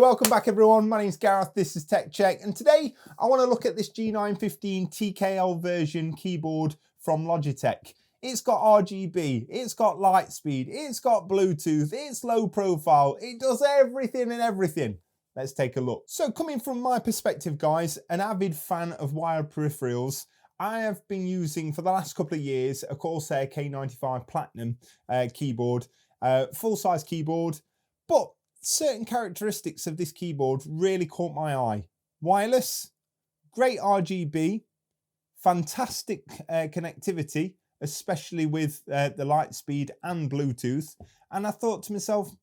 So welcome back everyone, my name's Gareth, this is Tech Check, and today I want to look at this G915 TKL version keyboard from Logitech. It's got RGB, it's got light speed, it's got Bluetooth, it's low profile, it does everything and everything. Let's take a look. So coming from my perspective guys, an avid fan of wired peripherals, I have been using for the last couple of years a Corsair K95 Platinum keyboard, full-size keyboard, but certain characteristics of this keyboard really caught my eye. Wireless, great RGB, fantastic connectivity, especially with the light speed and Bluetooth. And I thought to myself,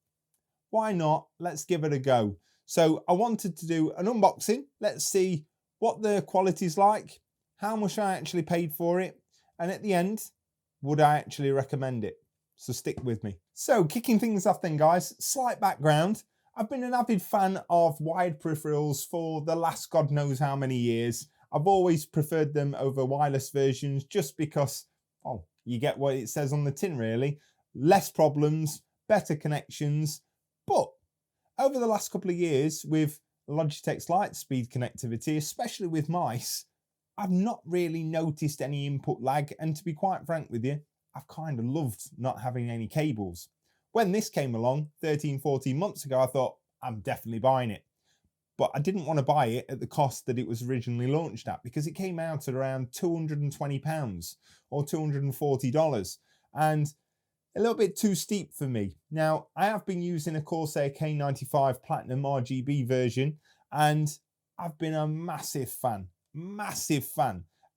why not? Let's give it a go. So I wanted to do an unboxing. Let's see what the quality's like, how much I actually paid for it, and at the end, would I actually recommend it? So stick with me. So kicking things off then guys, slight background. I've been an avid fan of wired peripherals for the last God knows how many years. I've always preferred them over wireless versions just because, oh, you get what it says on the tin really. Less problems, better connections. But over the last couple of years with Logitech's light speed connectivity, especially with mice, I've not really noticed any input lag, and to be quite frank with you, I've kind of loved not having any cables. When this came along 13, 14 months ago, I thought, I'm definitely buying it. But I didn't want to buy it at the cost that it was originally launched at, because it came out at around £220 or $240, and a little bit too steep for me. Now, I have been using a Corsair K95 Platinum RGB version, and I've been a massive fan.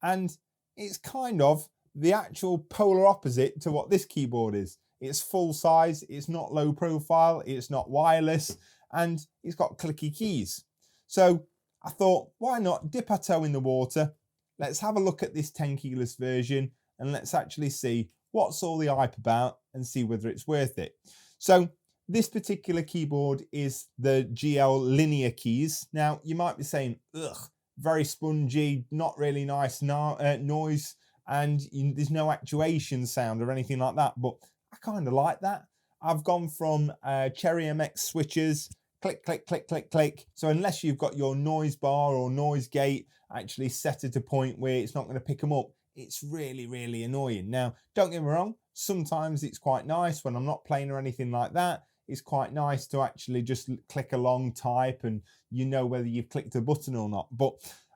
And it's kind of the actual polar opposite to what this keyboard is. It's full size, it's not low profile, it's not wireless, and it's got clicky keys. So I thought, why not dip our toe in the water? Let's have a look at this Tenkeyless version and let's actually see what's all the hype about and see whether it's worth it. So this particular keyboard is the GL linear keys. Now you might be saying, ugh, very spongy, not really nice noise, and there's no actuation sound or anything like that, but I kind of like that. I've gone from Cherry MX switches, click, click, click, click, click. So unless you've got your noise bar or noise gate actually set at a point where it's not going to pick them up, it's really, really annoying. Now, don't get me wrong, sometimes it's quite nice when I'm not playing or anything like that. It's quite nice to actually just click along, type, and you know whether you've clicked a button or not. But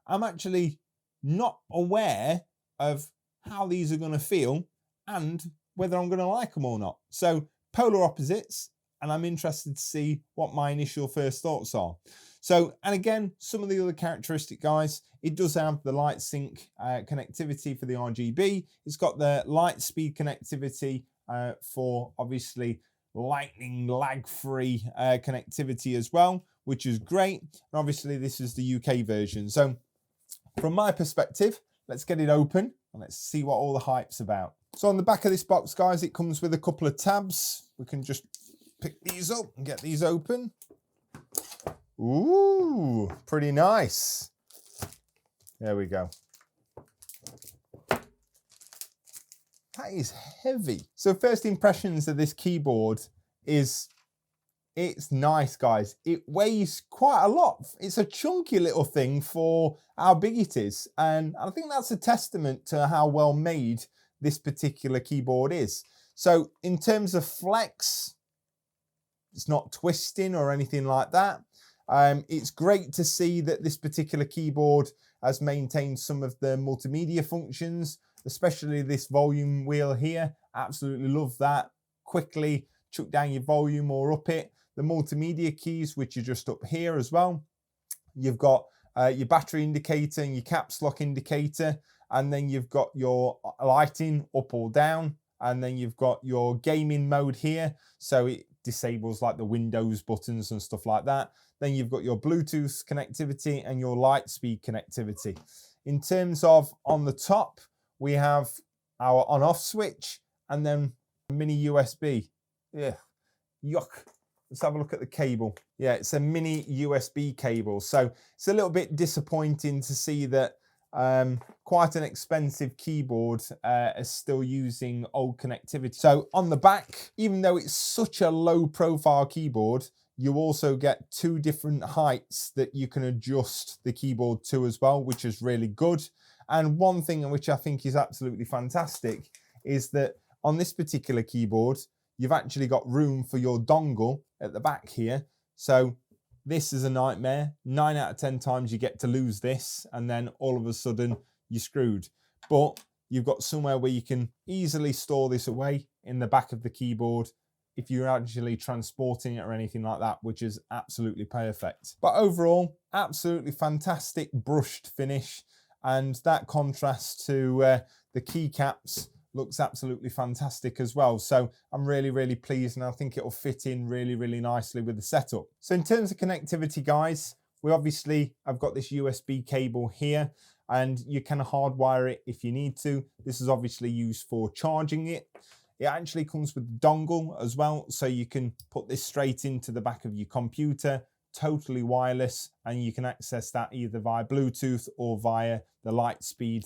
I'm actually not aware of how these are going to feel and whether I'm going to like them or not. So polar opposites, and I'm interested to see what my initial first thoughts are. So, and again, some of the other characteristic guys, it does have the light sync connectivity for the RGB. It's got the light speed connectivity for obviously lightning lag-free connectivity as well, which is great. And obviously this is the UK version. So from my perspective, let's get it open and let's see what all the hype's about. So on the back of this box, guys, it comes with a couple of tabs. We can just pick these up and get these open. Ooh, pretty nice. There we go. That is heavy. So first impressions of this keyboard is it's nice, guys. It weighs quite a lot. It's a chunky little thing for how big it is. And I think that's a testament to how well made this particular keyboard is. So in terms of flex, it's not twisting or anything like that. It's great to see that this particular keyboard has maintained some of the multimedia functions, especially this volume wheel here. Absolutely love that. Quickly chuck down your volume or up it. The multimedia keys, which are just up here as well. You've got your battery indicator and your caps lock indicator, and then you've got your lighting up or down, and then you've got your gaming mode here, so it disables like the Windows buttons and stuff like that. Then you've got your Bluetooth connectivity and your light speed connectivity. In terms of on the top, we have our on-off switch and then a mini USB. Yeah, yuck. Let's have a look at the cable. Yeah, it's a mini USB cable. So it's a little bit disappointing to see that quite an expensive keyboard is still using old connectivity. So on the back, even though it's such a low profile keyboard, You also get 2 different heights that you can adjust the keyboard to as well, which is really good. And one thing which I think is absolutely fantastic is that on this particular keyboard, you've actually got room for your dongle at the back here. So this is a nightmare. 9 out of 10 times you get to lose this, and then all of a sudden you're screwed. But you've got somewhere where you can easily store this away in the back of the keyboard if you're actually transporting it or anything like that, which is absolutely perfect. But overall, absolutely fantastic brushed finish, and that contrast to the keycaps looks absolutely fantastic as well. So I'm really, really pleased, and I think it'll fit in really, really nicely with the setup. So in terms of connectivity, guys, we obviously have got this USB cable here, and you can hardwire it if you need to. This is obviously used for charging it. It actually comes with the dongle as well, so you can put this straight into the back of your computer, totally wireless, and you can access that either via Bluetooth or via the Lightspeed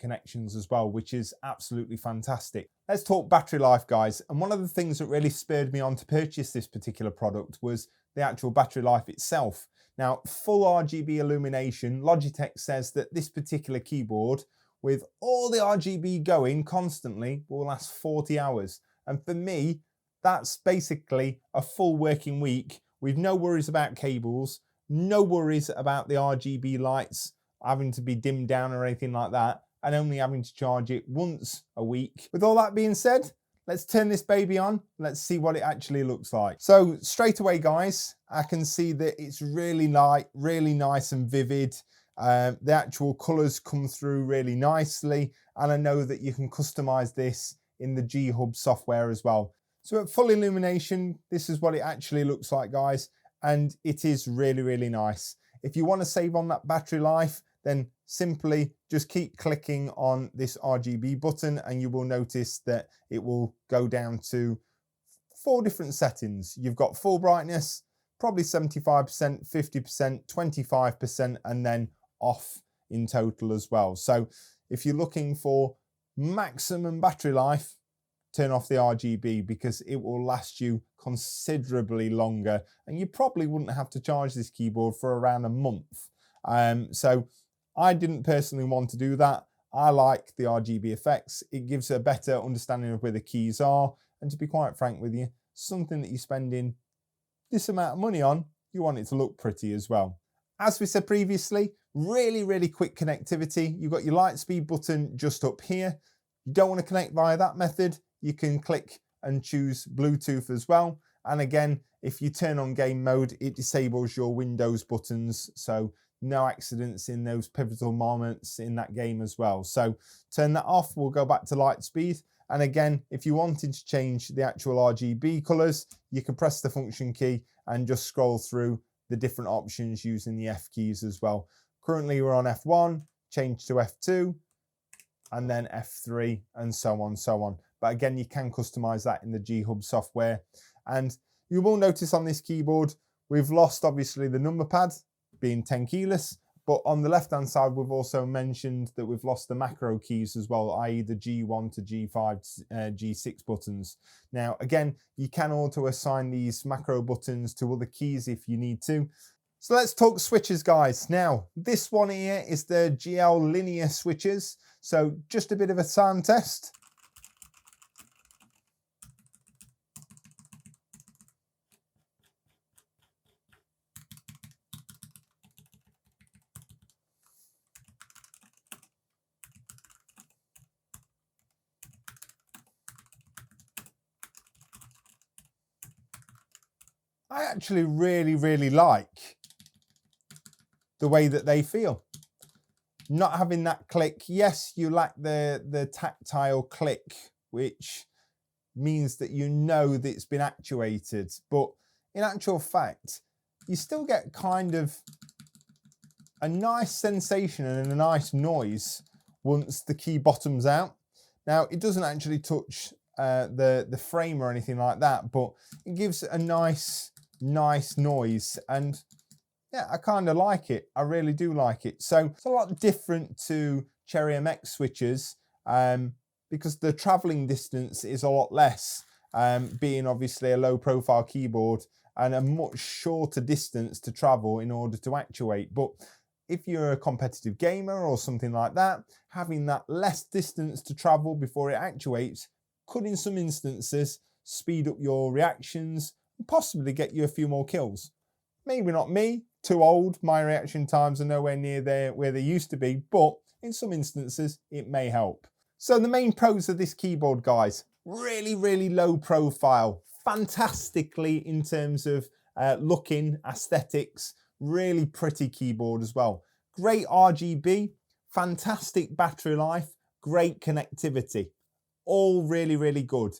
connections as well, which is absolutely fantastic. Let's talk battery life, guys. And one of the things that really spurred me on to purchase this particular product was the actual battery life itself. Now, full RGB illumination, Logitech says that this particular keyboard, with all the RGB going constantly, will last 40 hours. And for me, that's basically a full working week with no worries about cables, no worries about the RGB lights having to be dimmed down or anything like that, and only having to charge it once a week. With all that being said, let's turn this baby on. Let's see what it actually looks like. So straight away, guys, I can see that it's really light, really nice and vivid. The actual colors come through really nicely, and I know that you can customize this in the G Hub software as well. So at full illumination, this is what it actually looks like, guys, and it is really, really nice. If you want to save on that battery life, then simply just keep clicking on this RGB button, and you will notice that it will go down to 4 different settings. You've got full brightness, probably 75%, 50%, 25%, and then off in total as well. So if you're looking for maximum battery life, turn off the RGB, because it will last you considerably longer, and you probably wouldn't have to charge this keyboard for around a month. So I didn't personally want to do that. I like the RGB effects. It gives a better understanding of where the keys are, and to be quite frank with you, something that you're spending this amount of money on, you want it to look pretty as well. As we said previously, really, really quick connectivity. You've got your Lightspeed button just up here. You don't want to connect via that method, you can click and choose Bluetooth as well. And again, if you turn on game mode, it disables your Windows buttons, so no accidents in those pivotal moments in that game as well. So turn that off, we'll go back to Lightspeed. And again, if you wanted to change the actual RGB colors, you can press the function key and just scroll through the different options using the F keys as well. Currently we're on F1, change to F2, and then F3, and so on, so on. But again, you can customize that in the G Hub software. And you will notice on this keyboard, we've lost obviously the number pad being Tenkeyless, but on the left-hand side, we've also mentioned that we've lost the macro keys as well, i.e. the G1 to G5, G6 buttons. Now, again, you can auto assign these macro buttons to other keys if you need to. So let's talk switches, guys. Now, this one here is the GL linear switches. So just a bit of a sound test. I actually really, really like the way that they feel. Not having that click. Yes, you lack the tactile click, which means that you know that it's been actuated. But in actual fact, you still get kind of a nice sensation and a nice noise once the key bottoms out. Now, it doesn't actually touch the frame or anything like that, but it gives a nice noise, and yeah, I kind of like it. I really do like it. So it's a lot different to Cherry MX switches because the traveling distance is a lot less, being obviously a low profile keyboard, and a much shorter distance to travel in order to actuate. But if you're a competitive gamer or something like that, having that less distance to travel before it actuates could in some instances speed up your reactions and possibly get you a few more kills. Maybe not me, too old, my reaction times are nowhere near where they used to be, but in some instances it may help. So the main pros of this keyboard, guys, really low profile, fantastically in terms of looking, aesthetics, really pretty keyboard as well. Great RGB, fantastic battery life, great connectivity, all really good.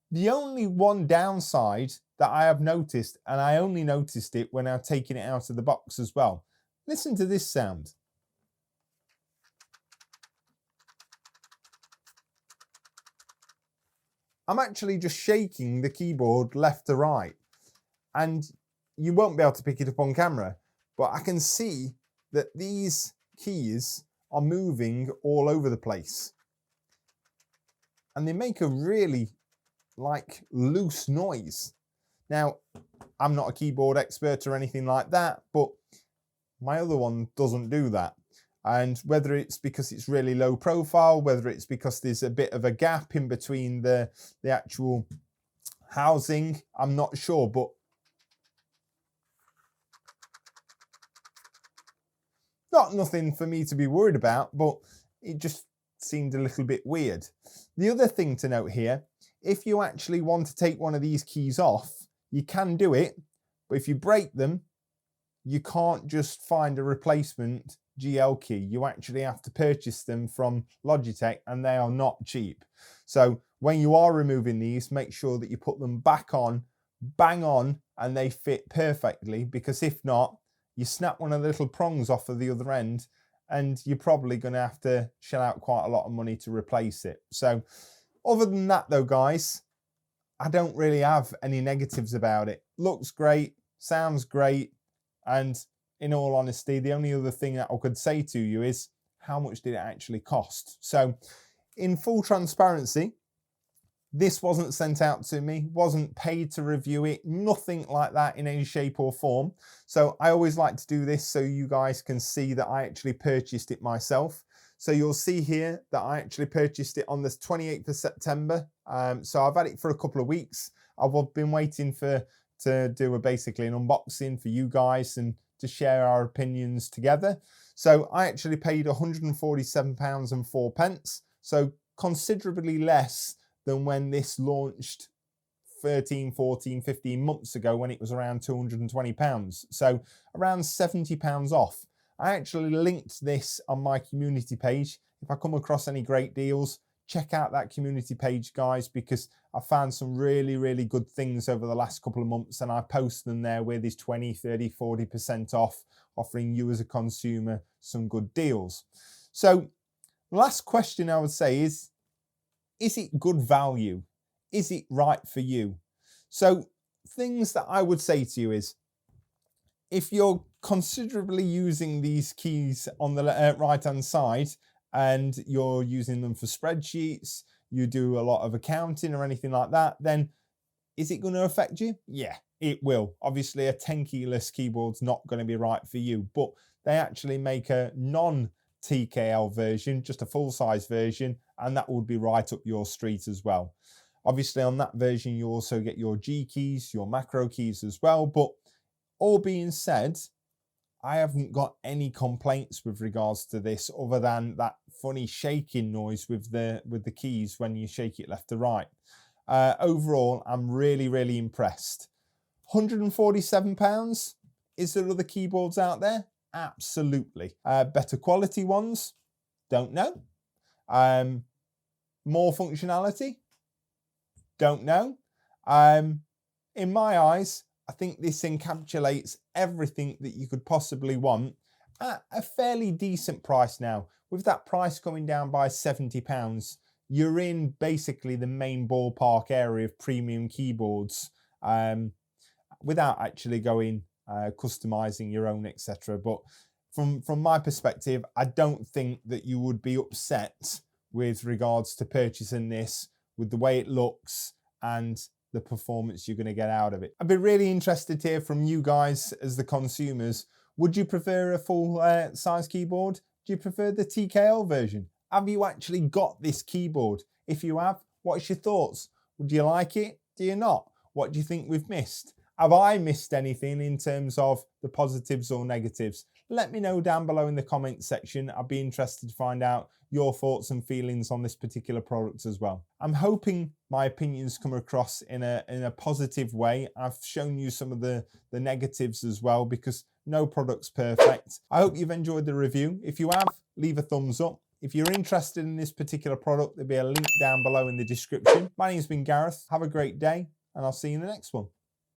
The only one downside that I have noticed, and I only noticed it when I've taken it out of the box as well. Listen to this sound. I'm actually just shaking the keyboard left to right, and you won't be able to pick it up on camera, but I can see that these keys are moving all over the place, and they make a really loose noise. Now, I'm not a keyboard expert or anything like that, but my other one doesn't do that. And whether it's because it's really low profile, whether it's because there's a bit of a gap in between the actual housing, I'm not sure, but nothing for me to be worried about, but it just seemed a little bit weird. The other thing to note here, if you actually want to take one of these keys off, you can do it, but if you break them, you can't just find a replacement GL key. You actually have to purchase them from Logitech, and they are not cheap. So when you are removing these, make sure that you put them back on, bang on, and they fit perfectly, because if not, you snap one of the little prongs off of the other end, and you're probably going to have to shell out quite a lot of money to replace it. So other than that though, guys, I don't really have any negatives about it. Looks great, sounds great, and in all honesty, the only other thing that I could say to you is, how much did it actually cost? So in full transparency, this wasn't sent out to me, wasn't paid to review it, nothing like that in any shape or form. So I always like to do this so you guys can see that I actually purchased it myself. So you'll see here that I actually purchased it on the 28th of September. So I've had it for a couple of weeks. I've been waiting to do basically an unboxing for you guys and to share our opinions together. So I actually paid £147.04. So considerably less than when this launched 13, 14, 15 months ago, when it was around £220. So around £70 off. I actually linked this on my community page. If I come across any great deals, check out that community page, guys, because I found some really good things over the last couple of months, and I post them there with this 20, 30, 40% off, offering you as a consumer some good deals. So last question I would say is it good value? Is it right for you? So things that I would say to you is, if you're considerably using these keys on the right hand side and you're using them for spreadsheets, you do a lot of accounting or anything like that, then is it going to affect you? Yeah, it will. Obviously a Tenkeyless keyboard's not going to be right for you, but they actually make a non-TKL version, just a full-size version, and that would be right up your street as well. Obviously on that version you also get your G keys, your macro keys as well, but all being said, I haven't got any complaints with regards to this, other than that funny shaking noise with the keys when you shake it left to right. Overall, I'm really impressed. £147. Is there other keyboards out there? Absolutely. Better quality ones? Don't know. More functionality? Don't know. In my eyes, I think this encapsulates everything that you could possibly want at a fairly decent price now. With that price coming down by £70, you're in basically the main ballpark area of premium keyboards, without actually going customizing your own, etc. But from my perspective, I don't think that you would be upset with regards to purchasing this with the way it looks and the performance you're going to get out of it. I'd be really interested to hear from you guys as the consumers. Would you prefer a full size keyboard? Do you prefer the TKL version? Have you actually got this keyboard? If you have, what's your thoughts? Would you like it? Do you not? What do you think we've missed? Have I missed anything in terms of the positives or negatives? Let me know down below in the comments section. I'd be interested to find out your thoughts and feelings on this particular product as well. I'm hoping my opinions come across in a positive way. I've shown you some of the negatives as well, because no product's perfect. I hope you've enjoyed the review. If you have, leave a thumbs up. If you're interested in this particular product, there'll be a link down below in the description. My name's been Gareth. Have a great day, and I'll see you in the next one.